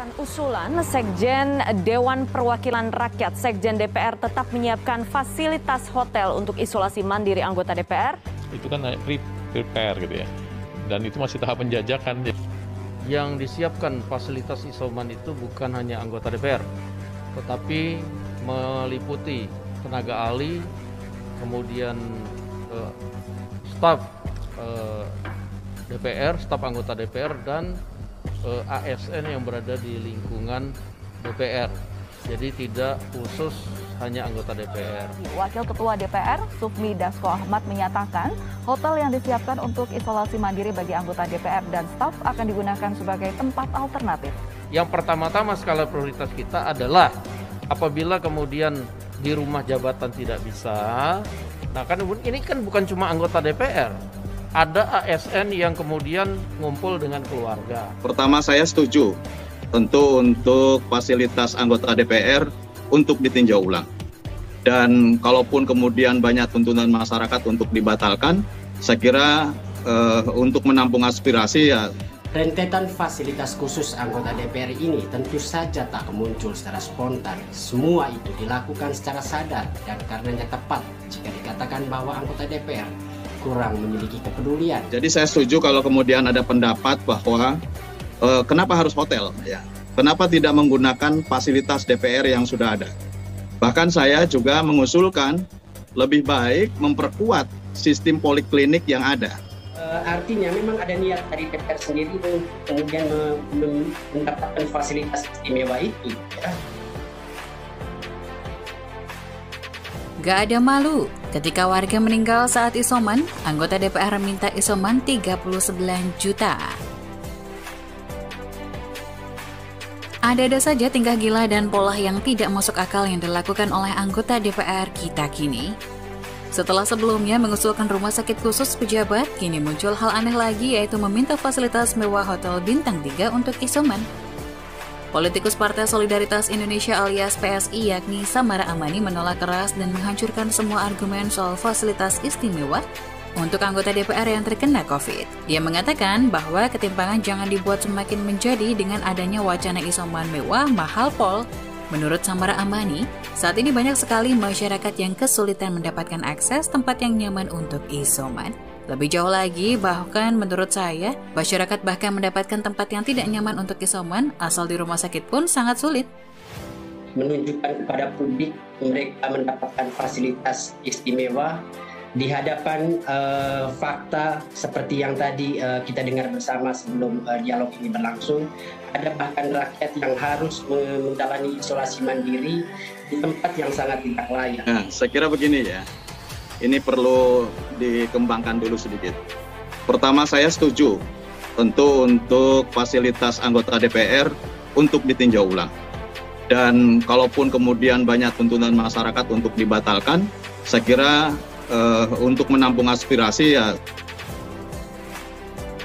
Berdasarkan usulan Sekjen Dewan Perwakilan Rakyat, Sekjen DPR tetap menyiapkan fasilitas hotel untuk isolasi mandiri anggota DPR. Itu kan prepare gitu ya, dan itu masih tahap penjajakan. Yang disiapkan fasilitas isoman itu bukan hanya anggota DPR, tetapi meliputi tenaga ahli, kemudian staf DPR, staf anggota DPR, dan ASN yang berada di lingkungan DPR. Jadi tidak khusus hanya anggota DPR. Wakil Ketua DPR, Sufmi Dasko Ahmad, menyatakan hotel yang disiapkan untuk isolasi mandiri bagi anggota DPR dan staf akan digunakan sebagai tempat alternatif. Yang pertama-tama skala prioritas kita adalah apabila kemudian di rumah jabatan tidak bisa, nah kan ini kan bukan cuma anggota DPR, ada ASN yang kemudian ngumpul dengan keluarga. Pertama, saya setuju tentu untuk fasilitas anggota DPR untuk ditinjau ulang. Dan kalaupun kemudian banyak tuntutan masyarakat untuk dibatalkan, saya kira untuk menampung aspirasi ya. Rentetan fasilitas khusus anggota DPR ini tentu saja tak muncul secara spontan. Semua itu dilakukan secara sadar dan karenanya tepat jika dikatakan bahwa anggota DPR kurang memiliki kepedulian. Jadi saya setuju kalau kemudian ada pendapat bahwa kenapa harus hotel? Ya, kenapa tidak menggunakan fasilitas DPR yang sudah ada? Bahkan saya juga mengusulkan lebih baik memperkuat sistem poliklinik yang ada. Artinya memang ada niat dari DPR sendiri untuk kemudian mendapatkan fasilitas istimewa itu. Gak ada malu, ketika warga meninggal saat isoman, anggota DPR minta isoman 39 juta. Ada-ada saja tingkah gila dan pola yang tidak masuk akal yang dilakukan oleh anggota DPR kita kini. Setelah sebelumnya mengusulkan rumah sakit khusus pejabat, kini muncul hal aneh lagi, yaitu meminta fasilitas mewah hotel bintang 3 untuk isoman. Politikus Partai Solidaritas Indonesia alias PSI yakni Samara Amani menolak keras dan menghancurkan semua argumen soal fasilitas istimewa untuk anggota DPR yang terkena COVID. Dia mengatakan bahwa ketimpangan jangan dibuat semakin menjadi dengan adanya wacana isoman mewah mahal pol. Menurut Samara Amani, saat ini banyak sekali masyarakat yang kesulitan mendapatkan akses tempat yang nyaman untuk isoman. Lebih jauh lagi, bahkan menurut saya, masyarakat bahkan mendapatkan tempat yang tidak nyaman untuk isoman asal di rumah sakit pun sangat sulit. Menunjukkan kepada publik mereka mendapatkan fasilitas istimewa di hadapan fakta seperti yang tadi kita dengar bersama sebelum dialog ini berlangsung. Ada bahkan rakyat yang harus menjalani isolasi mandiri di tempat yang sangat tidak layak. Nah, saya kira begini ya, ini perlu dikembangkan dulu sedikit. Pertama, saya setuju tentu untuk fasilitas anggota DPR untuk ditinjau ulang. Dan kalaupun kemudian banyak tuntutan masyarakat untuk dibatalkan, saya kira untuk menampung aspirasi ya.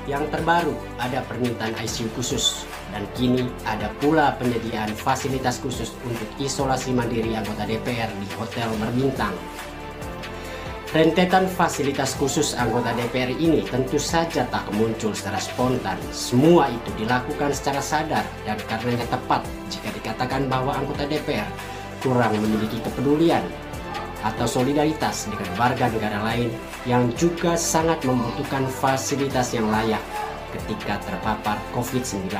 Yang terbaru ada permintaan ICU khusus dan kini ada pula penyediaan fasilitas khusus untuk isolasi mandiri anggota DPR di hotel berbintang. Rentetan fasilitas khusus anggota DPR ini tentu saja tak muncul secara spontan. Semua itu dilakukan secara sadar dan karenanya tepat jika dikatakan bahwa anggota DPR kurang memiliki kepedulian atau solidaritas dengan warga negara lain yang juga sangat membutuhkan fasilitas yang layak ketika terpapar COVID-19.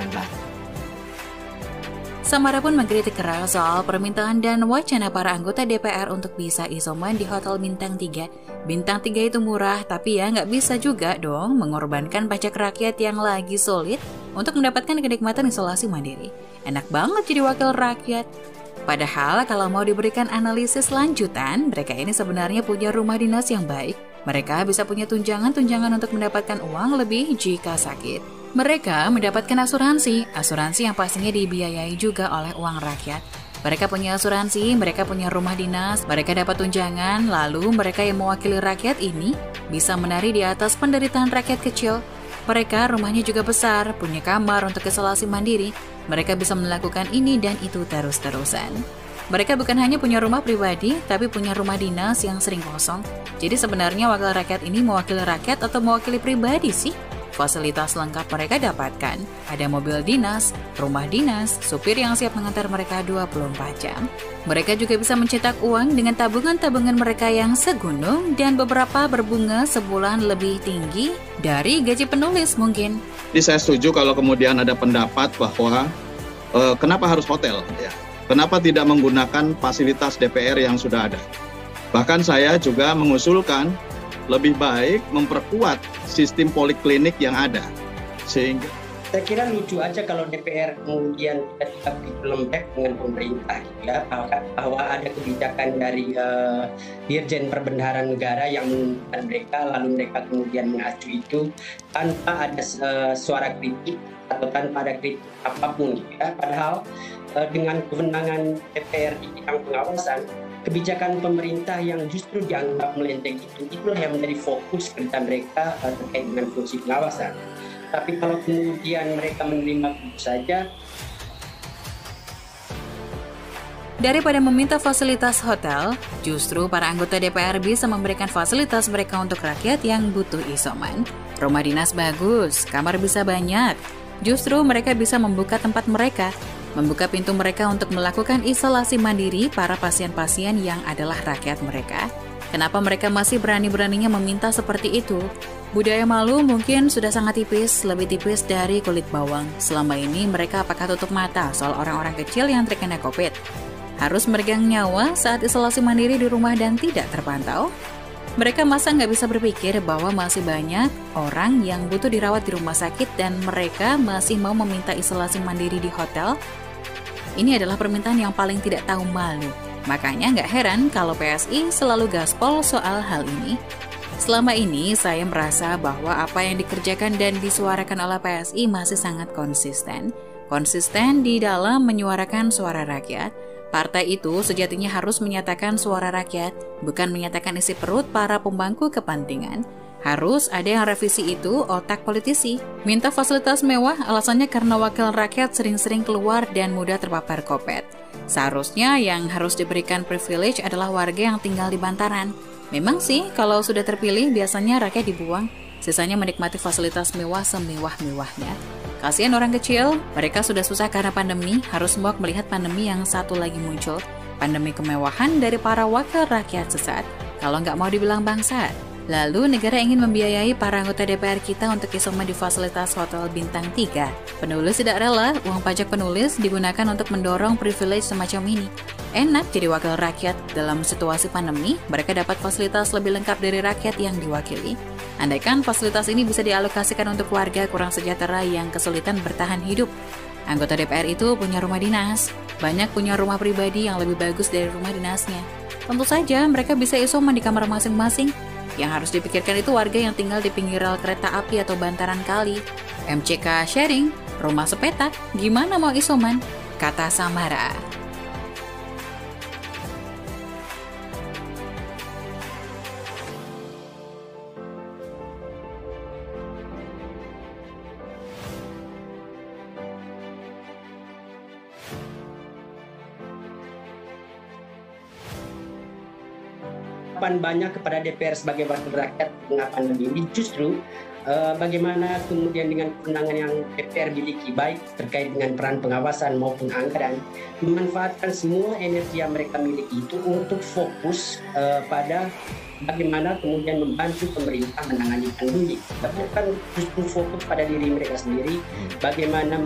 Samara pun mengkritik keras soal permintaan dan wacana para anggota DPR untuk bisa isoman di Hotel Bintang 3. Bintang 3 itu murah, tapi ya nggak bisa juga dong mengorbankan pajak rakyat yang lagi sulit untuk mendapatkan kenikmatan isolasi mandiri. Enak banget jadi wakil rakyat. Padahal kalau mau diberikan analisis lanjutan, mereka ini sebenarnya punya rumah dinas yang baik. Mereka bisa punya tunjangan-tunjangan untuk mendapatkan uang lebih jika sakit. Mereka mendapatkan asuransi yang pastinya dibiayai juga oleh uang rakyat. Mereka punya asuransi, mereka punya rumah dinas, mereka dapat tunjangan, lalu mereka yang mewakili rakyat ini bisa menari di atas penderitaan rakyat kecil. Mereka rumahnya juga besar, punya kamar untuk isolasi mandiri. Mereka bisa melakukan ini dan itu terus-terusan. Mereka bukan hanya punya rumah pribadi, tapi punya rumah dinas yang sering kosong. Jadi sebenarnya wakil rakyat ini mewakili rakyat atau mewakili pribadi sih? fasilitas lengkap mereka dapatkan. Ada mobil dinas, rumah dinas, supir yang siap mengantar mereka 24 jam. Mereka juga bisa mencetak uang dengan tabungan-tabungan mereka yang segunung dan beberapa berbunga sebulan lebih tinggi dari gaji penulis mungkin. Jadi saya setuju kalau kemudian ada pendapat bahwa kenapa harus hotel? Ya. Kenapa tidak menggunakan fasilitas DPR yang sudah ada? Bahkan saya juga mengusulkan lebih baik memperkuat sistem poliklinik yang ada. Sehingga saya kira lucu aja kalau DPR kemudian tiba-tiba lembek dengan pemerintah, ya, bahwa ada kebijakan dari Dirjen Perbendaharaan Negara yang mengumumkan mereka, lalu mereka kemudian mengacu itu tanpa ada suara kritik atau tanpa ada kritik apapun, ya. Padahal dengan kewenangan DPR di bidang pengawasan, kebijakan pemerintah yang justru dianggap melenteng itulah yang menjadi fokus kerja mereka terkait dengan fungsi pengawasan. Tapi kalau kemudian mereka menerima begitu saja. Daripada meminta fasilitas hotel, justru para anggota DPR bisa memberikan fasilitas mereka untuk rakyat yang butuh isoman. Rumah dinas bagus, kamar bisa banyak. Justru mereka bisa membuka tempat mereka, membuka pintu mereka untuk melakukan isolasi mandiri para pasien-pasien yang adalah rakyat mereka. Kenapa mereka masih berani-beraninya meminta seperti itu? Budaya malu mungkin sudah sangat tipis, lebih tipis dari kulit bawang. Selama ini mereka apakah tutup mata soal orang-orang kecil yang terkena COVID? Harus meregang nyawa saat isolasi mandiri di rumah dan tidak terpantau? Mereka masa nggak bisa berpikir bahwa masih banyak orang yang butuh dirawat di rumah sakit dan mereka masih mau meminta isolasi mandiri di hotel? Ini adalah permintaan yang paling tidak tahu malu. Makanya nggak heran kalau PSI selalu gaspol soal hal ini. Selama ini saya merasa bahwa apa yang dikerjakan dan disuarakan oleh PSI masih sangat konsisten. Konsisten di dalam menyuarakan suara rakyat. Partai itu sejatinya harus menyatakan suara rakyat, bukan menyatakan isi perut para pembangku kepentingan. Harus ada yang revisi itu otak politisi. Minta fasilitas mewah alasannya karena wakil rakyat sering-sering keluar dan mudah terpapar COVID. Seharusnya yang harus diberikan privilege adalah warga yang tinggal di bantaran. Memang sih, kalau sudah terpilih biasanya rakyat dibuang, sisanya menikmati fasilitas mewah semewah-mewahnya. Kasihan orang kecil, mereka sudah susah karena pandemi, harus muak melihat pandemi yang satu lagi muncul. Pandemi kemewahan dari para wakil rakyat sesat, kalau nggak mau dibilang bangsat. Lalu negara ingin membiayai para anggota DPR kita untuk isoman di fasilitas hotel bintang 3. Penulis tidak rela uang pajak penulis digunakan untuk mendorong privilege semacam ini. Enak jadi wakil rakyat dalam situasi pandemi, mereka dapat fasilitas lebih lengkap dari rakyat yang diwakili. Andaikan fasilitas ini bisa dialokasikan untuk warga kurang sejahtera yang kesulitan bertahan hidup. Anggota DPR itu punya rumah dinas, banyak punya rumah pribadi yang lebih bagus dari rumah dinasnya. Tentu saja mereka bisa isoman di kamar masing-masing. Yang harus dipikirkan itu warga yang tinggal di pinggir rel kereta api atau bantaran kali. MCK sharing, rumah sepetak, gimana mau isoman? Kata Samara. Banyak kepada DPR sebagai wakil rakyat tengah pandemi ini justru bagaimana kemudian dengan kewenangan yang DPR miliki baik terkait dengan peran pengawasan maupun anggaran, memanfaatkan semua energi yang mereka miliki itu untuk fokus pada bagaimana kemudian membantu pemerintah menangani pandemi. Bukan justru fokus pada diri mereka sendiri, bagaimana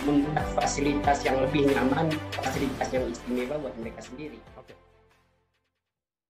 membuat fasilitas yang lebih nyaman, fasilitas yang istimewa buat mereka sendiri.